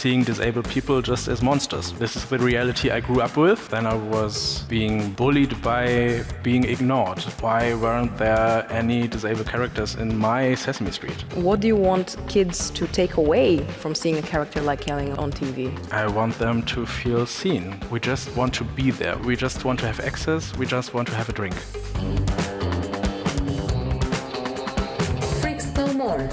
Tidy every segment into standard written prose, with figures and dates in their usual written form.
seeing disabled people just as monsters. This is the reality I grew up with. Then I was being bullied by being ignored. Why weren't there any disabled characters in my Sesame Street? What do you want kids to take away from seeing a character like Elin on TV? I want them to feel seen. We just want to be there. We just want to have access. We just want to have a drink. Freaks No More.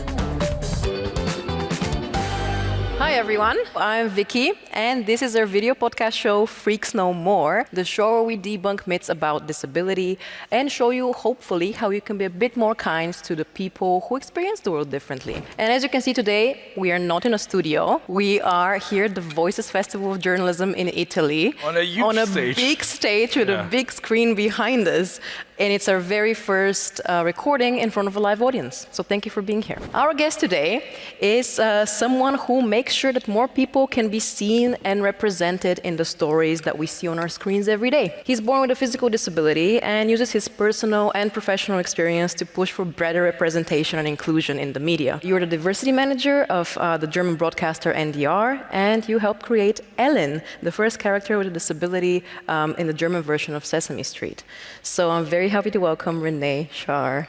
Hi everyone, I'm Vicky, and this is our video podcast show Freaks No More, the show where we debunk myths about disability and show you, hopefully, how you can be a bit more kind to the people who experience the world differently. And as you can see today, we are not in a studio. We are here at the Voices Festival of Journalism in Italy. On a huge stage. Big stage with a big screen behind us. And it's our very first recording in front of a live audience. So thank you for being here. Our guest today is someone who makes sure that more people can be seen and represented in the stories that we see on our screens every day. He's born with a physical disability and uses his personal and professional experience to push for better representation and inclusion in the media. You're the diversity manager of the German broadcaster NDR, and you helped create Elin, the first character with a disability in the German version of Sesame Street. So I'm very happy to welcome René Schar.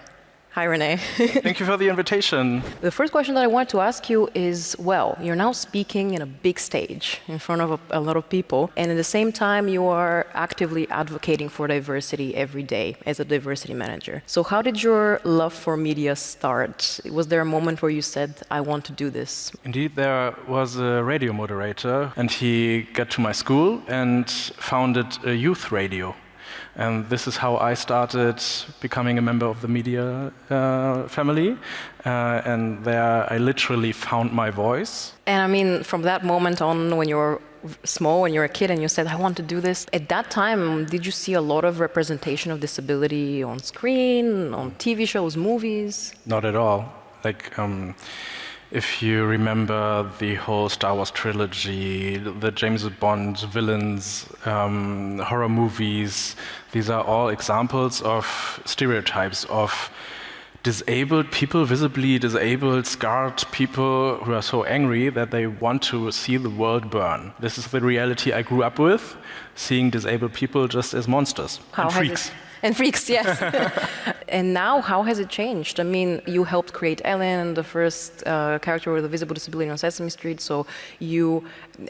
Hi, René. Thank you for the invitation. The first question that I wanted to ask you is, well, you're now speaking in a big stage in front of a lot of people, and at the same time, you are actively advocating for diversity every day as a diversity manager. So how did your love for media start? Was there a moment where you said, I want to do this? Indeed, there was a radio moderator, and he got to my school and founded a youth radio. And this is how I started becoming a member of the media family. And there I literally found my voice. And I mean, from that moment on, when you were small, when you were a kid and you said, I want to do this, at that time, did you see a lot of representation of disability on screen, on TV shows, movies? Not at all. If you remember the whole Star Wars trilogy, the James Bond villains, horror movies, these are all examples of stereotypes of disabled people, visibly disabled, scarred people who are so angry that they want to see the world burn. This is the reality I grew up with, seeing disabled people just as monsters and freaks. And freaks, yes. And now, how has it changed? I mean, you helped create Elin, the first character with a visible disability on Sesame Street, so you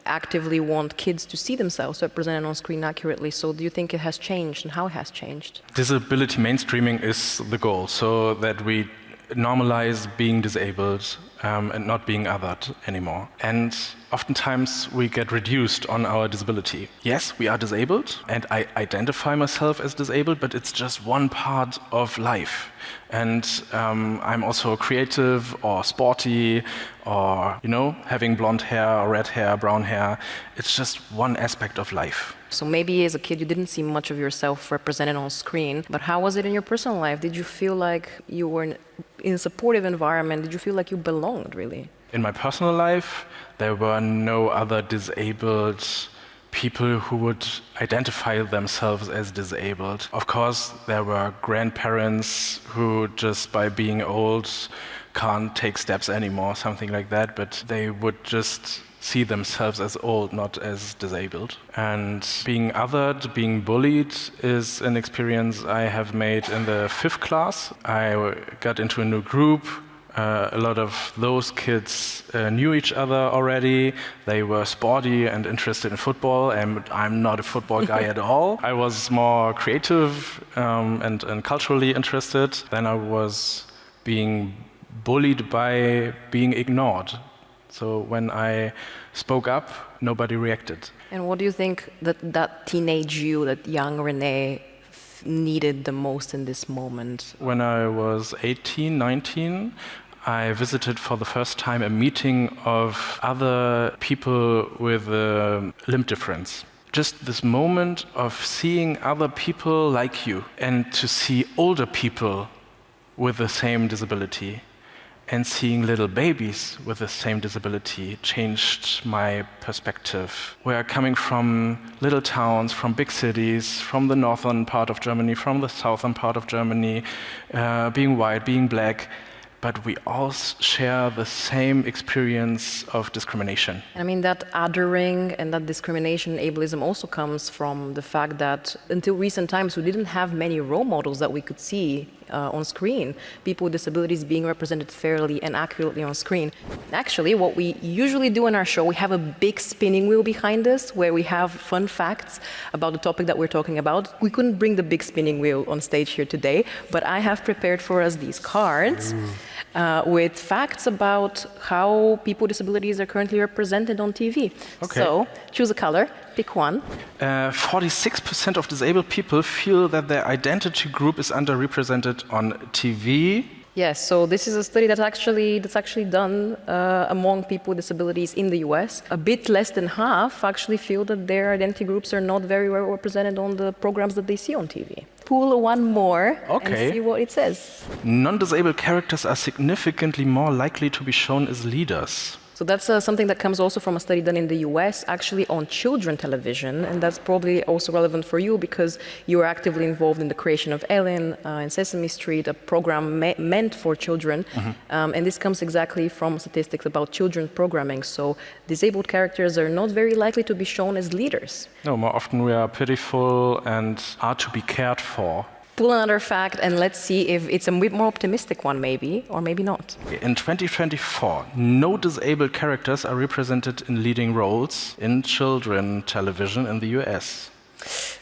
actively want kids to see themselves represented on screen accurately. So do you think it has changed, and how it has changed? Disability mainstreaming is the goal, so that we normalize being disabled and not being othered anymore. And oftentimes we get reduced on our disability. Yes, we are disabled, and I identify myself as disabled, but it's just one part of life. And I'm also creative or sporty or, having blonde hair or red hair, brown hair. It's just one aspect of life. So maybe as a kid you didn't see much of yourself represented on screen, but how was it in your personal life? Did you feel like you were in a supportive environment? Did you feel like you belonged, really? In my personal life, there were no other disabled people who would identify themselves as disabled. Of course, there were grandparents who just by being old can't take steps anymore, something like that, but they would just see themselves as old, not as disabled. And being othered, being bullied is an experience I have made in the 5th class. I got into a new group. A lot of those kids knew each other already. They were sporty and interested in football, and I'm not a football guy at all. I was more creative and culturally interested. Then I was being bullied by being ignored. So when I spoke up, nobody reacted. And what do you think that teenage you, that young René, needed the most in this moment? When I was 18, 19, I visited for the first time a meeting of other people with a limb difference. Just this moment of seeing other people like you and to see older people with the same disability and seeing little babies with the same disability changed my perspective. We are coming from little towns, from big cities, from the northern part of Germany, from the southern part of Germany, being white, being black. but we all share the same experience of discrimination. I mean, that othering and that discrimination, ableism also comes from the fact that until recent times, we didn't have many role models that we could see on screen, people with disabilities being represented fairly and accurately on screen. Actually, what we usually do in our show, we have a big spinning wheel behind us where we have fun facts about the topic that we're talking about. We couldn't bring the big spinning wheel on stage here today, but I have prepared for us these cards with facts about how people with disabilities are currently represented on TV. Okay. So choose a color, pick one. 46% of disabled people feel that their identity group is underrepresented on TV. Yes, so this is a study that's actually done among people with disabilities in the US. A bit less than half actually feel that their identity groups are not very well represented on the programs that they see on TV. Pull one more and see what it says. Non-disabled characters are significantly more likely to be shown as leaders. So that's something that comes also from a study done in the US, actually on children television, and that's probably also relevant for you because you are actively involved in the creation of Elin and Sesame Street, a program meant for children, and this comes exactly from statistics about children programming. So disabled characters are not very likely to be shown as leaders. No, more often we are pitiful and are to be cared for. Pull another fact and let's see if it's a bit more optimistic one maybe, or maybe not. In 2024, no disabled characters are represented in leading roles in children television in the US.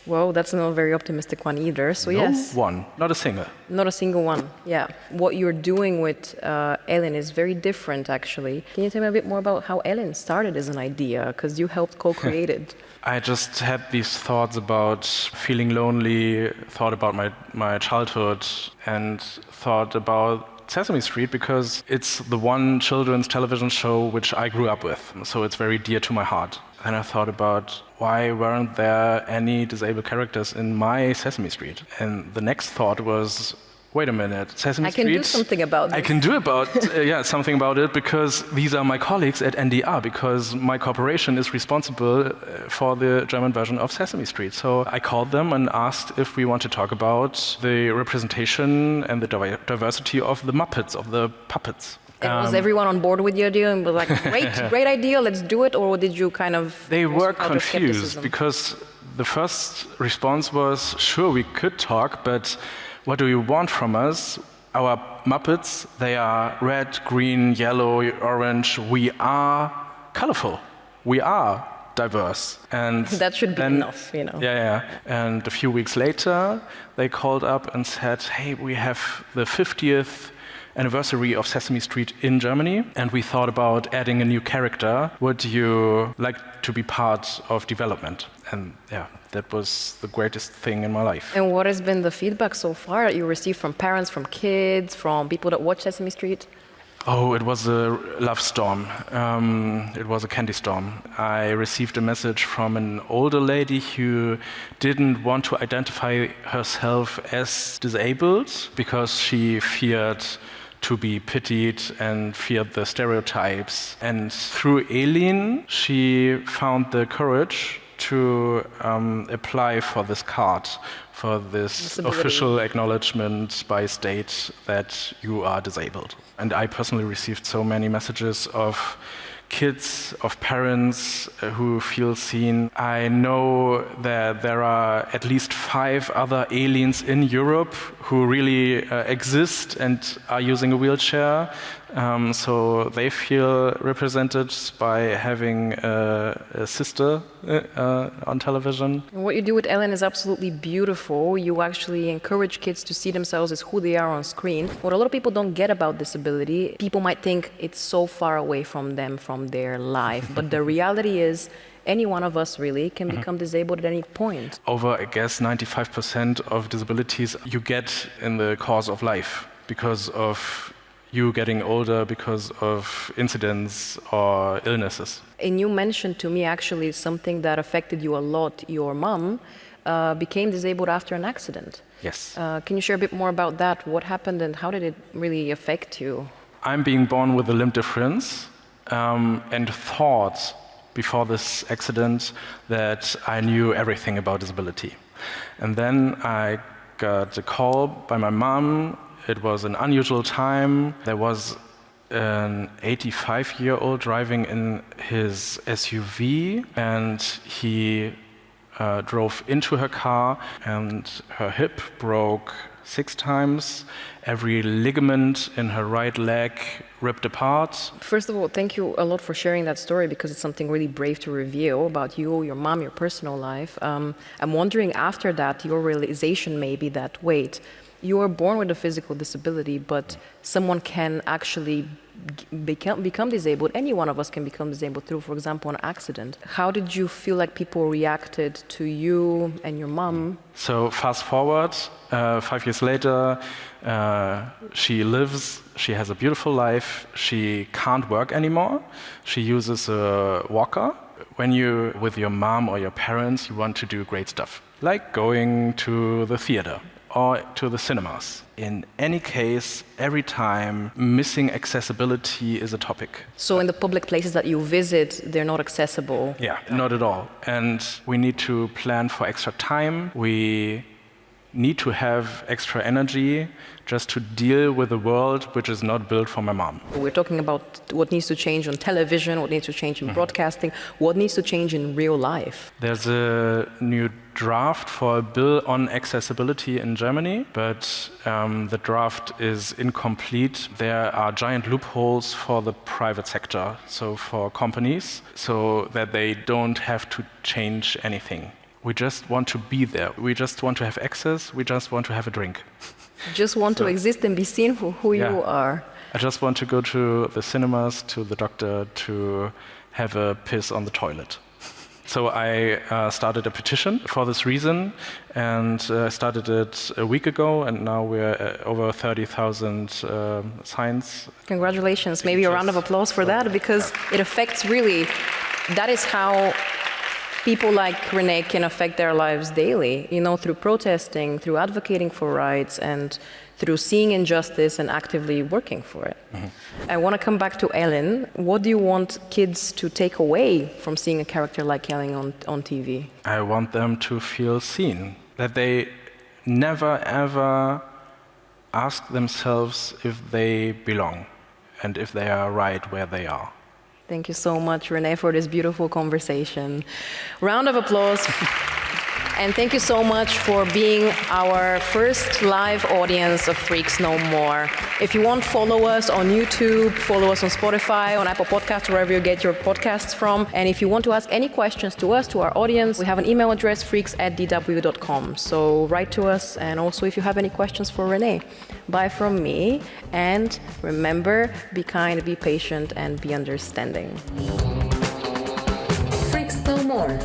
Well, that's not a very optimistic one either, so yes. No one, not a single. Not a single one, yeah. What you're doing with Elin is very different, actually. Can you tell me a bit more about how Elin started as an idea? Because you helped co-create it. I just had these thoughts about feeling lonely, thought about my childhood, and thought about Sesame Street because it's the one children's television show which I grew up with, so it's very dear to my heart. And I thought about why weren't there any disabled characters in my Sesame Street? And the next thought was, wait a minute, Sesame Street. I can do something about this. I can do something about it because these are my colleagues at NDR, because my corporation is responsible for the German version of Sesame Street. So I called them and asked if we want to talk about the representation and the diversity of the Muppets, of the puppets. And was everyone on board with the idea and was like, great idea, let's do it? Or did you kind of... They were confused because the first response was, sure, we could talk, but what do you want from us? Our Muppets, they are red, green, yellow, orange. We are colorful. We are diverse. And that should be enough, you know. Yeah. And a few weeks later, they called up and said, hey, we have the 50th anniversary of Sesame Street in Germany, and we thought about adding a new character. Would you like to be part of development? And yeah, that was the greatest thing in my life. And what has been the feedback so far that you received from parents, from kids, from people that watch Sesame Street? Oh, it was a love storm. It was a candy storm. I received a message from an older lady who didn't want to identify herself as disabled because she feared to be pitied and feared the stereotypes. And through Elin, she found the courage to apply for this card, for this official acknowledgement by state that you are disabled. And I personally received so many messages of kids, of parents who feel seen. I know that there are at least 5 other aliens in Europe who really exist and are using a wheelchair. So they feel represented by having a sister on television. And what you do with Elin is absolutely beautiful. You actually encourage kids to see themselves as who they are on screen. What a lot of people don't get about disability, people might think it's so far away from them, from their life. But the reality is, any one of us really can become disabled at any point. Over, I guess, 95% of disabilities you get in the course of life because of you getting older, because of incidents or illnesses. And you mentioned to me actually something that affected you a lot. Your mom became disabled after an accident. Yes. Can you share a bit more about that? What happened and how did it really affect you? I'm being born with a limb difference and thought before this accident that I knew everything about disability. And then I got a call by my mom It was an unusual time. There was an 85-year-old driving in his SUV, and he drove into her car, and her hip broke 6 times. Every ligament in her right leg ripped apart. First of all, thank you a lot for sharing that story, because it's something really brave to reveal about you, your mom, your personal life. I'm wondering after that, your realization maybe that, wait, you were born with a physical disability, but someone can actually become disabled. Any one of us can become disabled through, for example, an accident. How did you feel like people reacted to you and your mom? So fast forward, 5 years later, she lives, she has a beautiful life, she can't work anymore, she uses a walker. When you're with your mom or your parents, you want to do great stuff, like going to the theater or to the cinemas. In any case, every time, missing accessibility is a topic. So in the public places that you visit, they're not accessible? Yeah, not at all. And we need to plan for extra time. We need to have extra energy just to deal with a world which is not built for my mom. We're talking about what needs to change on television, what needs to change in broadcasting, what needs to change in real life. There's a new draft for a bill on accessibility in Germany, but the draft is incomplete. There are giant loopholes for the private sector, so for companies, so that they don't have to change anything. We just want to be there. We just want to have access. We just want to have a drink. Just want to exist and be seen for who you are. I just want to go to the cinemas, to the doctor, to have a piss on the toilet. So I started a petition for this reason, and I started it a week ago, and now we're at over 30,000 signs. Congratulations. Maybe a round of applause for that, because it affects really, that is how people like René can affect their lives daily, you know, through protesting, through advocating for rights, and through seeing injustice and actively working for it. I want to come back to Elin. What do you want kids to take away from seeing a character like Elin on TV? I want them to feel seen, that they never ever ask themselves if they belong and if they are right where they are. Thank you so much, René, for this beautiful conversation. Round of applause. And thank you so much for being our first live audience of Freaks No More. If you want, follow us on YouTube, follow us on Spotify, on Apple Podcasts, wherever you get your podcasts from. And if you want to ask any questions to us, to our audience, we have an email address, freaks@dw.com. So write to us, and also if you have any questions for René. Bye from me, and remember, be kind, be patient, and be understanding. Freaks No More.